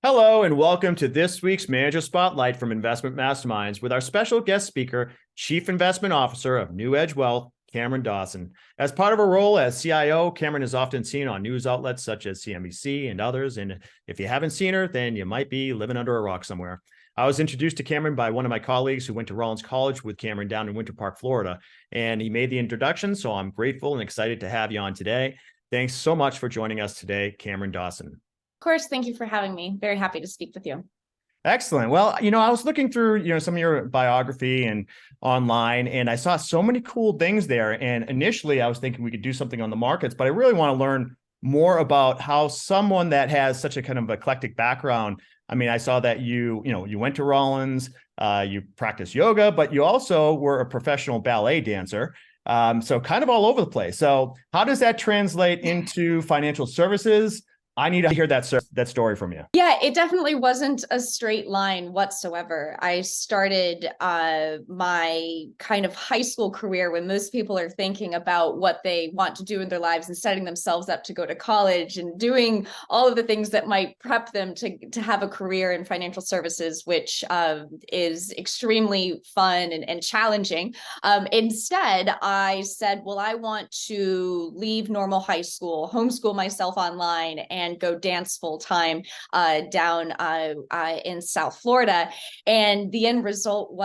Hello, and welcome to this week's Manager Spotlight from Investment Masterminds with our special guest speaker, Chief Investment Officer of New Edge Wealth, Cameron Dawson. As part of her role as CIO, Cameron is often seen on news outlets such as CNBC and others. And if you haven't seen her, then you might be living under a rock somewhere. I was introduced to Cameron by one of my colleagues who went to Rollins College with Cameron down in Winter Park, Florida, and he made the introduction. So I'm grateful and excited to have you on today. Thanks so much for joining us today, Cameron Dawson. Of course, thank you for having me. Very happy to speak with you. Excellent. Well, I was looking through, some of your biography and online, and I saw so many cool things there. And initially I was thinking we could do something on the markets, but I really want to learn more about how someone that has such a kind of eclectic background. I mean, I saw that you went to Rollins, you practice yoga, but you also were a professional ballet dancer. So kind of all over the place. So how does that translate into financial services? I need to hear that story from you. Yeah, it definitely wasn't a straight line whatsoever. I started my kind of high school career when most people are thinking about what they want to do in their lives and setting themselves up to go to college and doing all of the things that might prep them to have a career in financial services, which is extremely fun and challenging. Instead, I said, well, I want to leave normal high school, homeschool myself online, and go dance full time down in South Florida. And the end result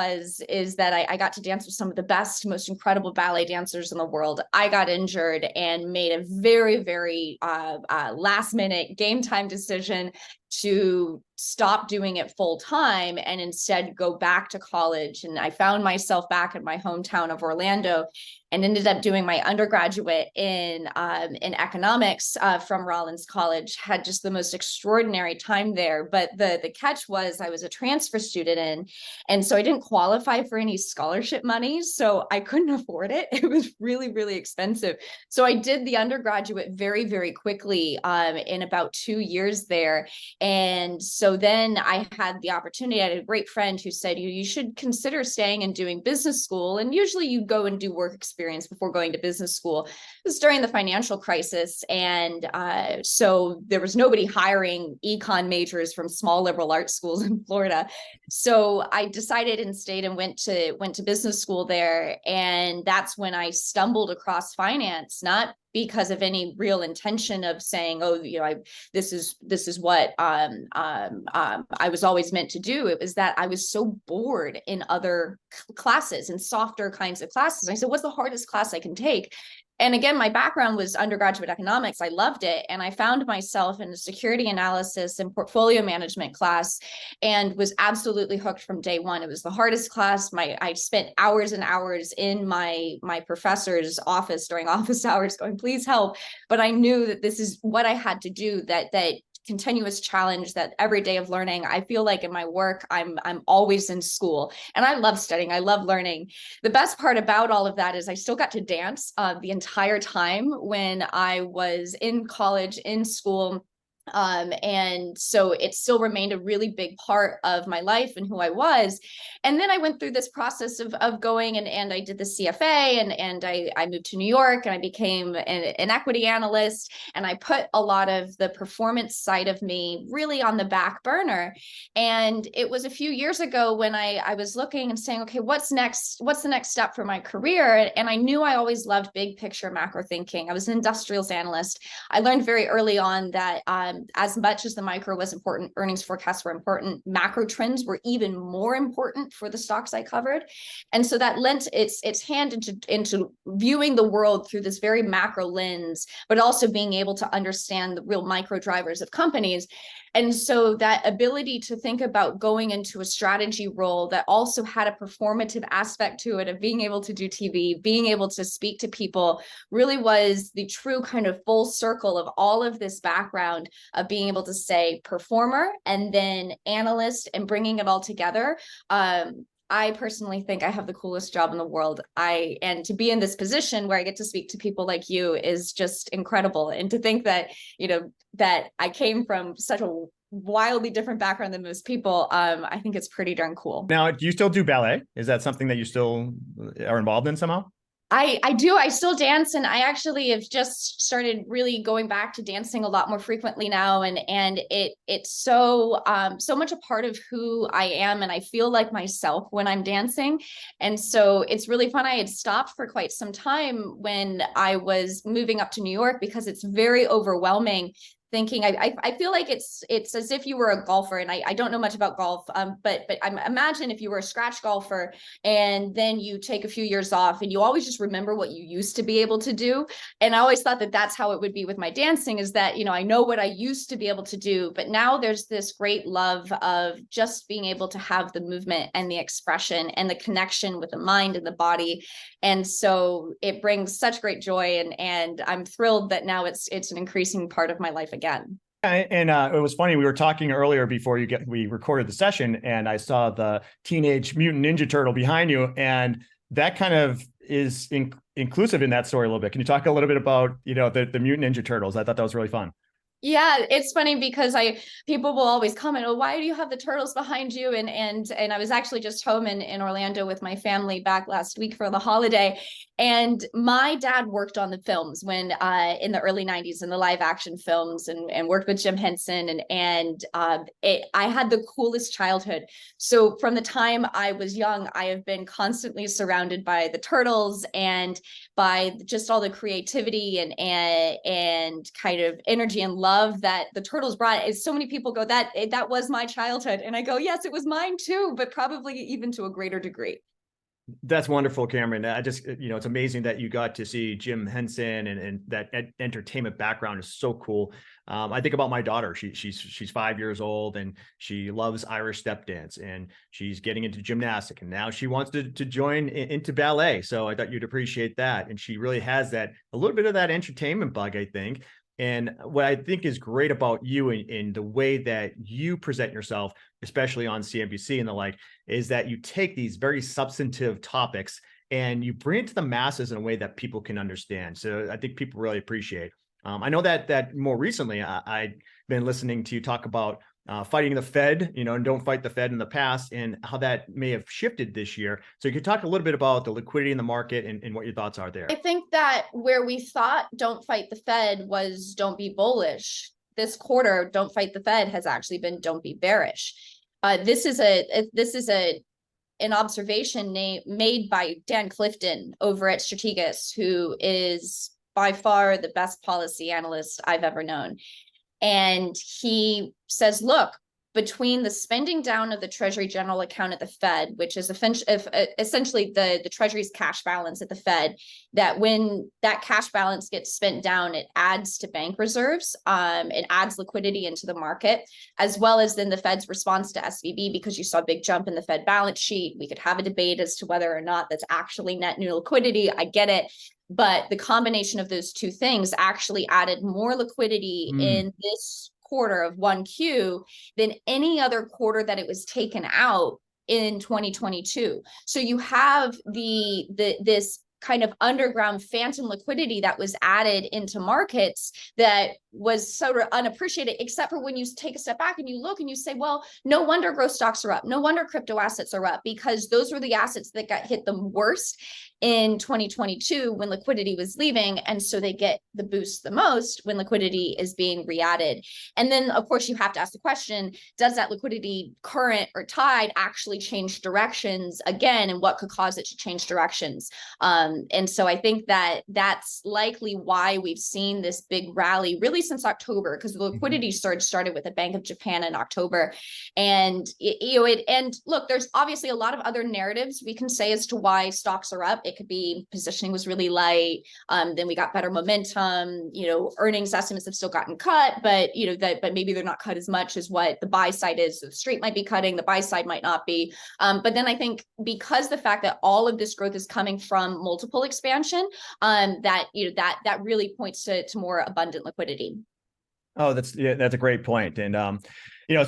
is that I got to dance with some of the best, most incredible ballet dancers in the world. I got injured and made a very, very last minute game time decision to stop doing it full time and instead go back to college. And I found myself back in my hometown of Orlando and ended up doing my undergraduate in economics from Rollins College. Had just the most extraordinary time there. But the catch was I was a transfer student and so I didn't qualify for any scholarship money. So I couldn't afford it. It was really, really expensive. So I did the undergraduate very, very quickly in about 2 years there. And so then I had the opportunity. I had a great friend who said, you should consider staying and doing business school. And usually you go and do work experience before going to business school. It was during the financial crisis. And so there was nobody hiring econ majors from small liberal arts schools in Florida. So I decided and stayed and went to business school there. And that's when I stumbled across finance, not because of any real intention of saying, oh, this is what I was always meant to do. It was that I was so bored in other classes and softer kinds of classes. I said, what's the hardest class I can take? And again, my background was undergraduate economics. I loved it. And I found myself in a security analysis and portfolio management class and was absolutely hooked from day one. It was the hardest class. I spent hours and hours in my professor's office during office hours going, please help. But I knew that this is what I had to do, that continuous challenge, that every day of learning. I feel like in my work, I'm always in school, and I love studying. I love learning. The best part about all of that is I still got to dance the entire time when I was in college, in school. And so it still remained a really big part of my life and who I was. And then I went through this process of going and I did the CFA and I moved to New York and I became an equity analyst. And I put a lot of the performance side of me really on the back burner. And it was a few years ago when I was looking and saying, okay, what's next? What's the next step for my career? And I knew I always loved big picture macro thinking. I was an industrials analyst. I learned very early on that as much as the micro was important, earnings forecasts were important, macro trends were even more important for the stocks I covered. And so that lent its hand into viewing the world through this very macro lens, but also being able to understand the real micro drivers of companies. And so that ability to think about going into a strategy role that also had a performative aspect to it, of being able to do TV, being able to speak to people, really was the true kind of full circle of all of this background of being able to say performer and then analyst and bringing it all together. I personally think I have the coolest job in the world. And to be in this position where I get to speak to people like you is just incredible. And to think that, that I came from such a wildly different background than most people, I think it's pretty darn cool. Now, do you still do ballet? Is that something that you still are involved in somehow? I do. I still dance, and I actually have just started really going back to dancing a lot more frequently now, and it's so so much a part of who I am, and I feel like myself when I'm dancing. And so it's really fun. I had stopped for quite some time when I was moving up to New York because it's very overwhelming thinking. I feel like it's as if you were a golfer, and I don't know much about golf, but I imagine if you were a scratch golfer and then you take a few years off and you always just remember what you used to be able to do. And I always thought that that's how it would be with my dancing, is that, you know, I know what I used to be able to do, but now there's this great love of just being able to have the movement and the expression and the connection with the mind and the body. And so it brings such great joy, and I'm thrilled that now it's an increasing part of my life again. And it was funny. We were talking earlier before we recorded the session, and I saw the Teenage Mutant Ninja Turtle behind you, and that kind of is inclusive in that story a little bit. Can you talk a little bit about, you know, the Mutant Ninja Turtles? I thought that was really fun. Yeah, it's funny because people will always comment, "Oh, why do you have the turtles behind you?" And I was actually just home in Orlando with my family back last week for the holiday. And my dad worked on the films when in the early 90s, in the live action films, and worked with Jim Henson, I had the coolest childhood. So from the time I was young, I have been constantly surrounded by the turtles and by just all the creativity and kind of energy and love that the turtles brought. Is so many people go, that was my childhood, and I go, yes, it was mine too, but probably even to a greater degree. That's wonderful, Cameron. I just, you know, it's amazing that you got to see Jim Henson, and that entertainment background is so cool. I think about my daughter. She's 5 years old, and she loves Irish step dance, and she's getting into gymnastic, and now she wants to join into ballet. So I thought you'd appreciate that. And she really has that, a little bit of that entertainment bug, I think. And what I think is great about you in the way that you present yourself, especially on CNBC and the like, is that you take these very substantive topics and you bring it to the masses in a way that people can understand. So I think people really appreciate. I know that more recently, I've been listening to you talk about fighting the Fed, you know, and don't fight the Fed in the past, and how that may have shifted this year. So you could talk a little bit about the liquidity in the market, and what your thoughts are there. I think that where we thought don't fight the Fed was don't be bullish. This quarter, don't fight the Fed has actually been don't be bearish. This is an observation made by Dan Clifton over at Strategas, who is by far the best policy analyst I've ever known. And he says, look, between the spending down of the Treasury General account at the Fed, which is essentially the Treasury's cash balance at the Fed, that when that cash balance gets spent down, it adds to bank reserves, it adds liquidity into the market, as well as then the Fed's response to SVB, because you saw a big jump in the Fed balance sheet. We could have a debate as to whether or not that's actually net new liquidity. I get it. But the combination of those two things actually added more liquidity in this quarter of 1Q than any other quarter that it was taken out in 2022. So you have this kind of underground phantom liquidity that was added into markets that was sort of unappreciated, except for when you take a step back and you look and you say, well, no wonder growth stocks are up. No wonder crypto assets are up, because those were the assets that got hit the worst in 2022 when liquidity was leaving. And so they get the boost the most when liquidity is being re-added. And then, of course, you have to ask the question, does that liquidity current or tide actually change directions again? And what could cause it to change directions? And so I think that that's likely why we've seen this big rally really since October, because the liquidity surge started with the Bank of Japan in October. And and look, there's obviously a lot of other narratives we can say as to why stocks are up. It could be positioning was really light. Then we got better momentum. Earnings estimates have still gotten cut, but but maybe they're not cut as much as what the buy side is. So the street might be cutting, the buy side might not be. But then I think because the fact that all of this growth is coming from multiple expansion, that really points to more abundant liquidity. Oh, that's a great point. And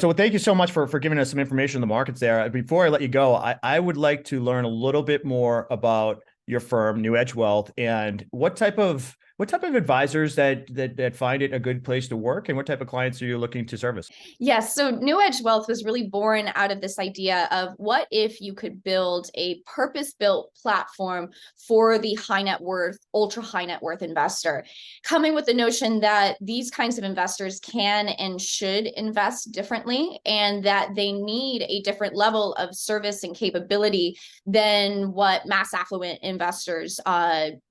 so thank you so much for giving us some information on the markets there. Before I let you go, I would like to learn a little bit more about your firm, New Edge Wealth, and what type of what type of advisors that find it a good place to work, and what type of clients are you looking to service? Yes. So New Edge Wealth was really born out of this idea of what if you could build a purpose-built platform for the high net worth, ultra high net worth investor, coming with the notion that these kinds of investors can and should invest differently, and that they need a different level of service and capability than what mass affluent investors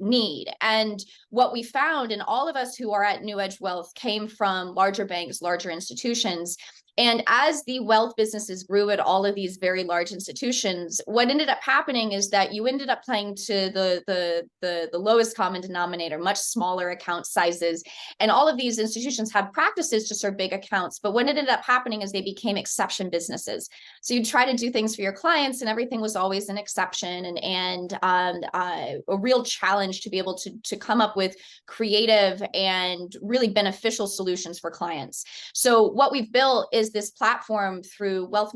need. And what we found, and all of us who are at New Edge Wealth came from larger banks, larger institutions. And as the wealth businesses grew at all of these very large institutions, what ended up happening is that you ended up playing to the lowest common denominator, much smaller account sizes. And all of these institutions had practices to serve big accounts. But what ended up happening is they became exception businesses. So you try to do things for your clients, and everything was always an exception, and a real challenge to be able to come up with creative and really beneficial solutions for clients. So what we've built is this platform through wealth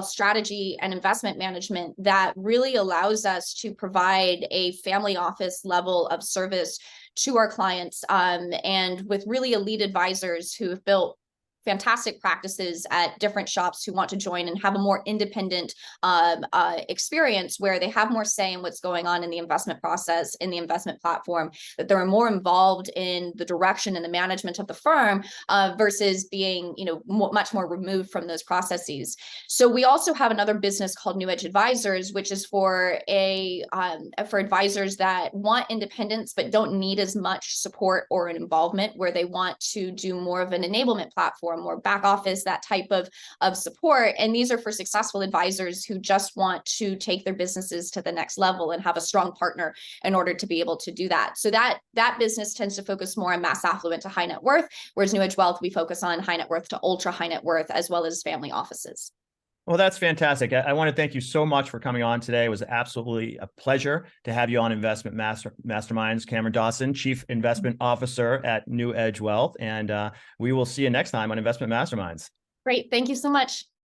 strategy and investment management that really allows us to provide a family office level of service to our clients, and with really elite advisors who have built fantastic practices at different shops who want to join and have a more independent experience where they have more say in what's going on in the investment process, in the investment platform, that they're more involved in the direction and the management of the firm, versus being, much more removed from those processes. So we also have another business called New Edge Advisors, which is for advisors that want independence but don't need as much support or an involvement, where they want to do more of an enablement platform or back office, that type of support. And these are for successful advisors who just want to take their businesses to the next level and have a strong partner in order to be able to do that. So that business tends to focus more on mass affluent to high net worth, whereas New Age Wealth, we focus on high net worth to ultra high net worth, as well as family offices. Well, that's fantastic. I want to thank you so much for coming on today. It was absolutely a pleasure to have you on Investment Masterminds. Cameron Dawson, Chief Investment Officer at New Edge Wealth. And we will see you next time on Investment Masterminds. Great. Thank you so much.